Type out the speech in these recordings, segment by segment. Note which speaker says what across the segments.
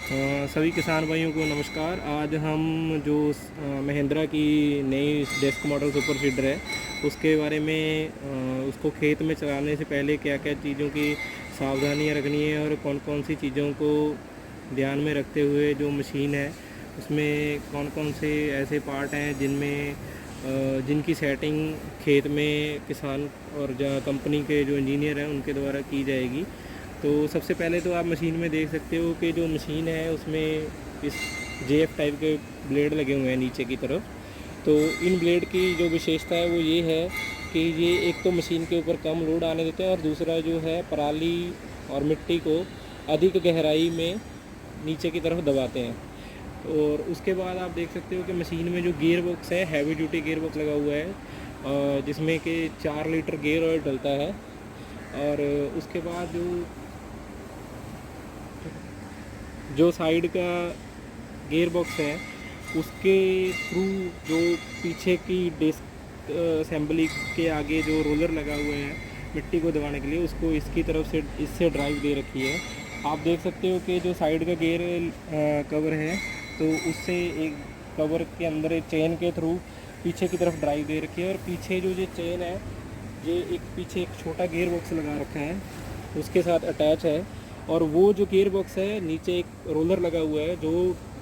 Speaker 1: सभी किसान भाइयों को नमस्कार। आज हम जो महिंद्रा की नई डेस्क मॉडल सुपर सीडर है उसके बारे में उसको खेत में चलाने से पहले क्या क्या चीज़ों की सावधानियां रखनी है और कौन कौन सी चीज़ों को ध्यान में रखते हुए जो मशीन है उसमें कौन कौन से ऐसे पार्ट हैं जिनकी सेटिंग खेत में किसान और कंपनी के जो इंजीनियर हैं उनके द्वारा की जाएगी। तो सबसे पहले तो आप मशीन में देख सकते हो कि जो मशीन है उसमें इस जेएफ टाइप के ब्लेड लगे हुए हैं नीचे की तरफ। तो इन ब्लेड की जो विशेषता है वो ये है कि ये एक तो मशीन के ऊपर कम लोड आने देते हैं और दूसरा जो है पराली और मिट्टी को अधिक गहराई में नीचे की तरफ दबाते हैं। और उसके बाद आप देख सकते हो कि मशीन में जो गियर बॉक्स है हैवी ड्यूटी गियर बॉक्स लगा हुआ है जिसमें कि 4 लीटर गियर ऑयल डलता है। और उसके बाद जो साइड का गियर बॉक्स है उसके थ्रू जो पीछे की डिस्क असेंबली के आगे जो रोलर लगा हुआ है मिट्टी को दबाने के लिए उसको इसकी तरफ से इससे ड्राइव दे रखी है। आप देख सकते हो कि जो साइड का गियर कवर है तो उससे एक कवर के अंदर एक चेन के थ्रू पीछे की तरफ ड्राइव दे रखी है। और पीछे जो ये चेन है ये पीछे एक छोटा गियर बॉक्स लगा रखा है उसके साथ अटैच है। और वो जो गियर बॉक्स है नीचे एक रोलर लगा हुआ है जो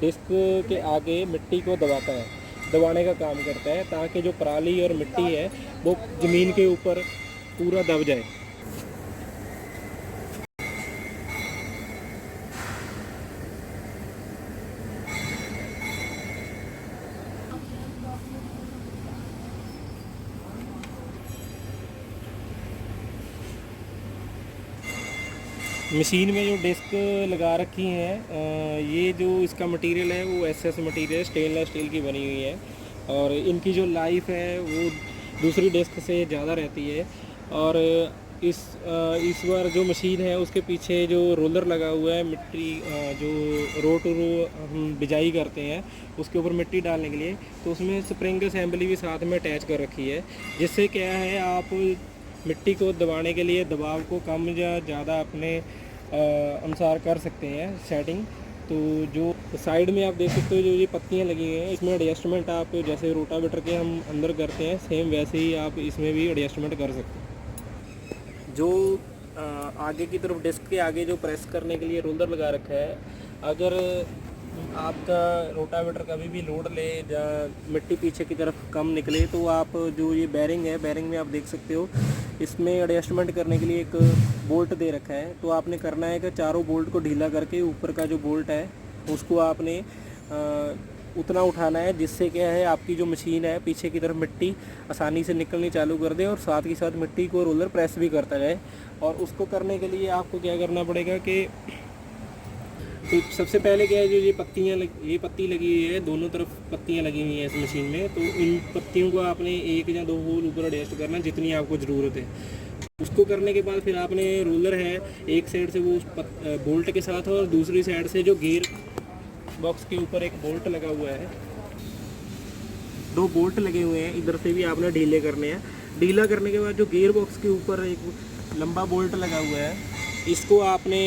Speaker 1: डिस्क के आगे मिट्टी को दबाने का काम करता है ताकि जो पराली और मिट्टी है वो ज़मीन के ऊपर पूरा दब जाए। मशीन में जो डिस्क लगा रखी हैं ये जो इसका मटेरियल है वो एसएस मटेरियल स्टेनलेस स्टील की बनी हुई है और इनकी जो लाइफ है वो दूसरी डिस्क से ज़्यादा रहती है। और इस बार जो मशीन है उसके पीछे जो रोलर लगा हुआ है मिट्टी जो रो टू रो हम बिजाई करते हैं उसके ऊपर मिट्टी डालने के लिए, तो उसमें स्प्रिंग असेंबली भी साथ में अटैच कर रखी है जिससे क्या है आप मिट्टी को दबाने के लिए दबाव को कम या ज़्यादा अपने अनुसार कर सकते हैं सेटिंग। तो जो साइड में आप देख सकते हो जो ये पत्तियां लगी हुई हैं इसमें एडजस्टमेंट आप जैसे रोटावेटर के हम अंदर करते हैं सेम वैसे ही आप इसमें भी एडजस्टमेंट कर सकते हैं। जो आगे की तरफ डिस्क के आगे जो प्रेस करने के लिए रोलर लगा रखा है, अगर आपका रोटावेटर कभी भी लोड ले या मिट्टी पीछे की तरफ कम निकले तो आप जो ये बैरिंग है बैरिंग में आप देख सकते हो इसमें एडजस्टमेंट करने के लिए एक बोल्ट दे रखा है। तो आपने करना है कि चारों बोल्ट को ढीला करके ऊपर का जो बोल्ट है उसको आपने उतना उठाना है जिससे क्या है आपकी जो मशीन है पीछे की तरफ मिट्टी आसानी से निकलनी चालू कर दे और साथ ही साथ मिट्टी को रोलर प्रेस भी करता जाए। और उसको करने के लिए आपको क्या करना पड़ेगा कि तो सबसे पहले क्या है जो ये पत्ती लगी हुई है दोनों तरफ पत्तियां लगी हुई हैं इस मशीन में, तो इन पत्तियों को आपने 1 या 2 होल ऊपर एडजस्ट करना जितनी आपको ज़रूरत है। उसको करने के बाद फिर आपने रोलर है एक साइड से वो बोल्ट के साथ और दूसरी साइड से जो गियर बॉक्स के ऊपर एक बोल्ट लगा हुआ है 2 बोल्ट लगे हुए हैं इधर से भी आपने ढीले करने हैं। ढीला करने के बाद जो गियर बॉक्स के ऊपर एक लंबा बोल्ट लगा हुआ है इसको आपने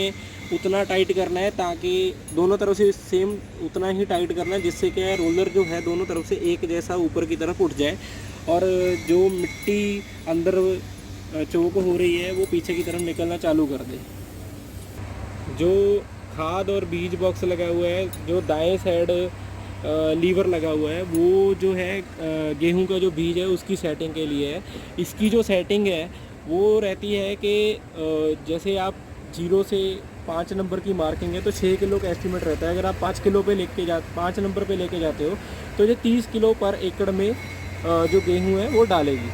Speaker 1: उतना टाइट करना है ताकि दोनों तरफ से सेम उतना ही टाइट करना है जिससे क्या है रोलर जो है दोनों तरफ से एक जैसा ऊपर की तरफ उठ जाए और जो मिट्टी अंदर चौक हो रही है वो पीछे की तरफ निकलना चालू कर दे। जो खाद और बीज बॉक्स लगा हुआ है जो दाएं साइड लीवर लगा हुआ है वो जो है गेहूं का जो बीज है उसकी सेटिंग के लिए है। इसकी जो सेटिंग है वो रहती है कि जैसे आप 0 से 5 नंबर की मार्किंग है तो 6 किलो का एस्टीमेट रहता है। अगर आप 5 नंबर पे लेके जाते हो तो ये 30 किलो पर एकड़ में जो गेहूं है वो डालेगी।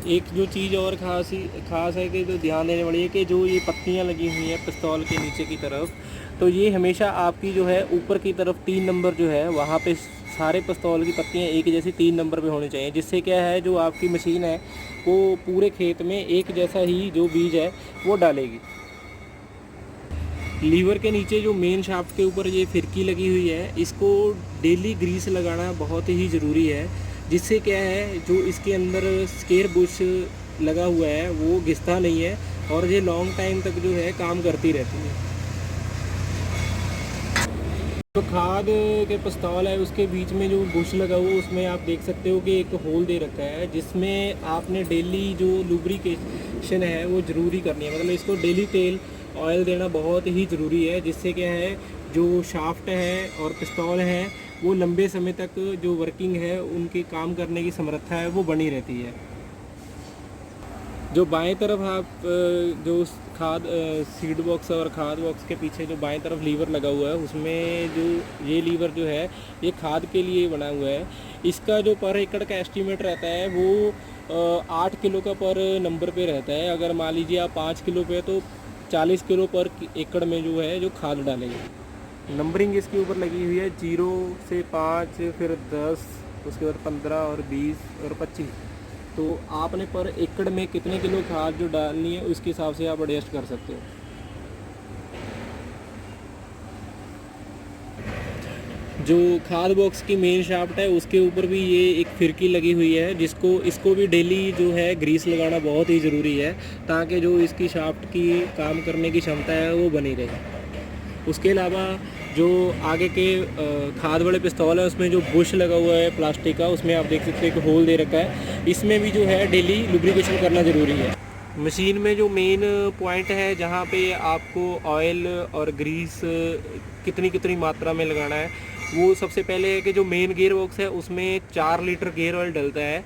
Speaker 1: एक जो चीज़ और ख़ास है कि जो ध्यान देने वाली है कि जो ये पत्तियां लगी हुई हैं पिस्तौल के नीचे की तरफ, तो ये हमेशा आपकी जो है ऊपर की तरफ 3 नंबर जो है वहाँ पे सारे पिस्तौल की पत्तियां एक जैसी 3 नंबर पे होनी चाहिए जिससे क्या है जो आपकी मशीन है वो पूरे खेत में एक जैसा ही जो बीज है वो डालेगी। लीवर के नीचे जो मेन शाफ्ट के ऊपर ये फिरकी लगी हुई है इसको डेली ग्रीस लगाना बहुत ही ज़रूरी है जिससे क्या है जो इसके अंदर स्केयर बुश लगा हुआ है वो घिसता नहीं है और ये लॉन्ग टाइम तक जो है काम करती रहती है। जो खाद के पिस्तौल है उसके बीच में जो बुश लगा हुआ है उसमें आप देख सकते हो कि एक होल दे रखा है, जिसमें आपने डेली जो लुब्रिकेशन है वो ज़रूरी करनी है। मतलब इसको डेली तेल ऑयल देना बहुत ही ज़रूरी है, जिससे क्या है जो शाफ्ट है और पिस्तौल है वो लंबे समय तक जो वर्किंग है उनके काम करने की समर्था है वो बनी रहती है। जो बाएं तरफ आप जो खाद सीड बॉक्स और खाद बॉक्स के पीछे जो बाएं तरफ लीवर लगा हुआ है उसमें जो ये लीवर जो है ये खाद के लिए बना हुआ है। इसका जो पर एकड़ का एस्टीमेट रहता है वो 8 किलो का पर नंबर पे रहता है। अगर मान लीजिए आप 5 किलो पे तो 40 किलो पर एकड़ में जो है जो खाद डालेंगे। नंबरिंग इसके ऊपर लगी हुई है 0 से 5, फिर 10, उसके बाद 15 और 20 और 25। तो आपने पर एकड़ में कितने किलो खाद जो डालनी है उसके हिसाब से आप एडजस्ट कर सकते हो। जो खाद बॉक्स की मेन शाफ्ट है उसके ऊपर भी ये एक फिरकी लगी हुई है, इसको भी डेली जो है ग्रीस लगाना बहुत ही ज़रूरी है, ताकि जो इसकी शाफ्ट की काम करने की क्षमता है वो बनी रहे। उसके अलावा जो आगे के खाद वाले पिस्तौल है उसमें जो बुश लगा हुआ है प्लास्टिक का, उसमें आप देख सकते हो कि होल दे रखा है। इसमें भी जो है डेली लुब्रिकेशन करना ज़रूरी है। मशीन में जो मेन पॉइंट है जहाँ पे आपको ऑयल और ग्रीस कितनी कितनी मात्रा में लगाना है, वो सबसे पहले है कि जो मेन गेयर बॉक्स है उसमें 4 लीटर गेयर ऑयल डलता है।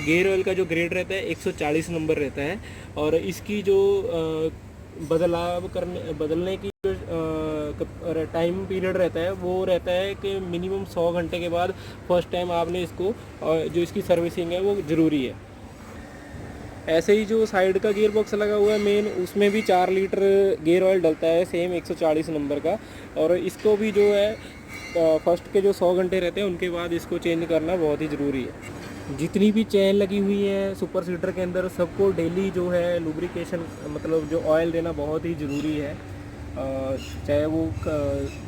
Speaker 1: गेयर ऑयल का जो ग्रेड रहता है 140 नंबर रहता है, और इसकी जो बदलने की जो टाइम पीरियड रहता है वो रहता है कि मिनिमम 100 घंटे के बाद फर्स्ट टाइम आपने इसको जो इसकी सर्विसिंग है वो ज़रूरी है। ऐसे ही जो साइड का गियर बॉक्स लगा हुआ है मेन, उसमें भी 4 लीटर गियर ऑयल डलता है सेम 140 नंबर का, और इसको भी जो है फर्स्ट के जो 100 घंटे रहते हैं उनके बाद इसको चेंज करना बहुत ही ज़रूरी है। जितनी भी चैन लगी हुई है सुपर सीडर के अंदर सबको डेली जो है लुब्रिकेशन मतलब जो ऑयल देना बहुत ही ज़रूरी है। चाहे वो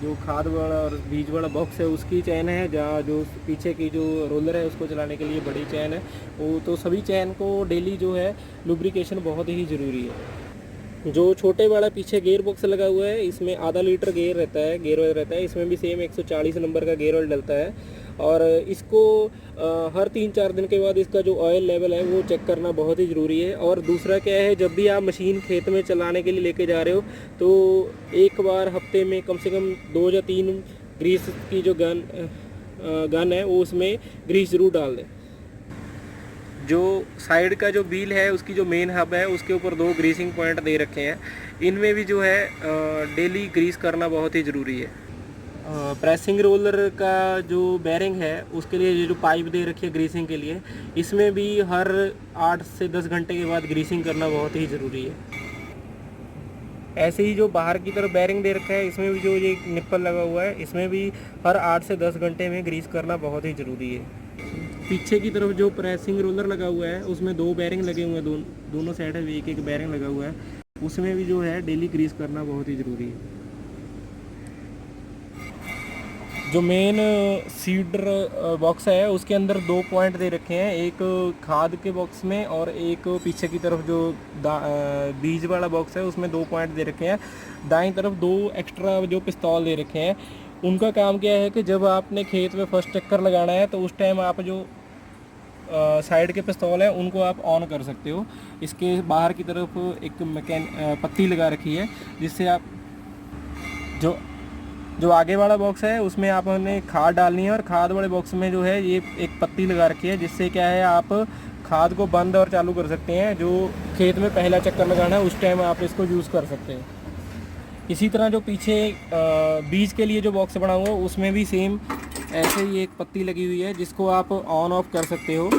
Speaker 1: जो खाद वाला और बीज वाला बॉक्स है उसकी चैन है, जहाँ जो पीछे की जो रोलर है उसको चलाने के लिए बड़ी चैन है, वो तो सभी चैन को डेली जो है लुब्रिकेशन बहुत ही ज़रूरी है। जो छोटे वाला पीछे गेयर बॉक्स लगा हुआ है इसमें आधा लीटर गेयर ऑयल रहता है, इसमें भी सेम 140 नंबर का गेयर ऑयल डलता है, और इसको हर 3-4 दिन के बाद इसका जो ऑयल लेवल है वो चेक करना बहुत ही ज़रूरी है। और दूसरा क्या है, जब भी आप मशीन खेत में चलाने के लिए लेके जा रहे हो तो एक बार हफ्ते में कम से कम 2 या 3 ग्रीस की जो गन है वो उसमें ग्रीस ज़रूर डाल दें। जो साइड का जो व्हील है उसकी जो मेन हब है उसके ऊपर 2 ग्रीसिंग पॉइंट दे रखे हैं, इनमें भी जो है डेली ग्रीस करना बहुत ही ज़रूरी है। प्रेसिंग रोलर का जो बैरिंग है उसके लिए ये जो पाइप दे रखी है ग्रीसिंग के लिए, इसमें भी हर 8 से 10 घंटे के बाद ग्रीसिंग करना बहुत ही ज़रूरी है। ऐसे ही जो बाहर की तरफ बैरिंग दे रखा है इसमें भी जो ये निप्पल लगा हुआ है इसमें भी हर 8 से 10 घंटे में ग्रीस करना बहुत ही ज़रूरी है। पीछे की तरफ जो प्रेसिंग रोलर लगा हुआ है उसमें 2 बैरिंग लगे हुए हैं, दोनों साइड है एक बैरिंग लगा हुआ है, उसमें भी जो है डेली ग्रीस करना बहुत ही ज़रूरी है। जो मेन सीडर बॉक्स है उसके अंदर 2 पॉइंट दे रखे हैं, एक खाद के बॉक्स में और एक पीछे की तरफ जो बीज वाला बॉक्स है उसमें 2 पॉइंट दे रखे हैं। दाईं तरफ 2 एक्स्ट्रा जो पिस्तौल दे रखे हैं, उनका काम क्या है कि जब आपने खेत में फर्स्ट चक्कर लगाना है तो उस टाइम आप जो साइड के पिस्तौल है उनको आप ऑन कर सकते हो। इसके बाहर की तरफ एक पत्ती लगा रखी है, जिससे आप जो आगे वाला बॉक्स है उसमें आपने खाद डालनी है, और खाद वाले बॉक्स में जो है ये एक पत्ती लगा रखी है, जिससे क्या है आप खाद को बंद और चालू कर सकते हैं। जो खेत में पहला चक्कर लगाना है उस टाइम आप इसको यूज़ कर सकते हैं। इसी तरह जो पीछे बीज के लिए जो बॉक्स बना हुआ है उसमें भी सेम ऐसे ही एक पत्ती लगी हुई है जिसको आप ऑन ऑफ कर सकते हो।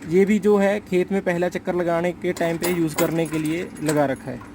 Speaker 1: ये भी जो है खेत में पहला चक्कर लगाने के टाइम पे यूज़ करने के लिए लगा रखा है।